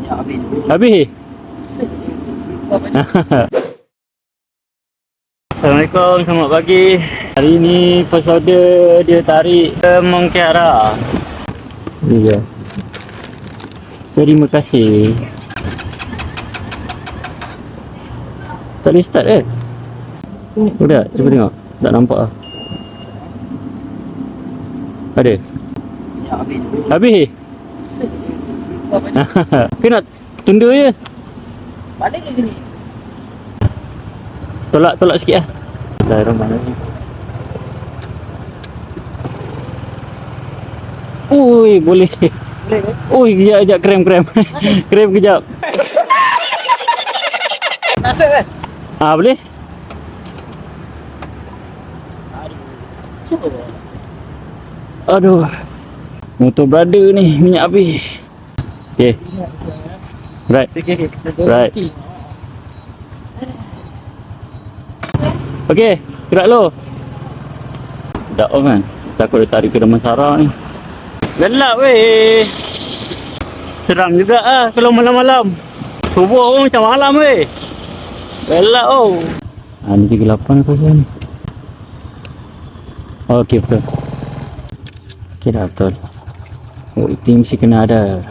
Ya, habis. Habis? Assalamualaikum, selamat pagi. Hari ni episode dia tarik ke Mongkiara. Iya. Terima kasih. Tak boleh start eh? Udah, cuba tengok. Tak nampak lah. Ada? Ya, habis. Habis? Kena tunda je. Balik ke sini. Tolak sikit lah. Bismillahirrahmanirrahim. Ui, boleh. Boleh ke? Ui, kejap, krem. Krem kejap. Nasib kan? Boleh? Siapa? Aduh. Motor brother ni minyak habis. Okay. Right. Sikit. Right. Okay, gerak lo. Tak on kan? Takut dia tarik ke Damansara ni. Gelap weh. Seram juga ah kalau malam-malam. Subuh pun macam malam weh. Gelap oh. Ni 38 apa sih ni? Oh, okey betul. Okey dah betul. Oh, itu mesti kena ada.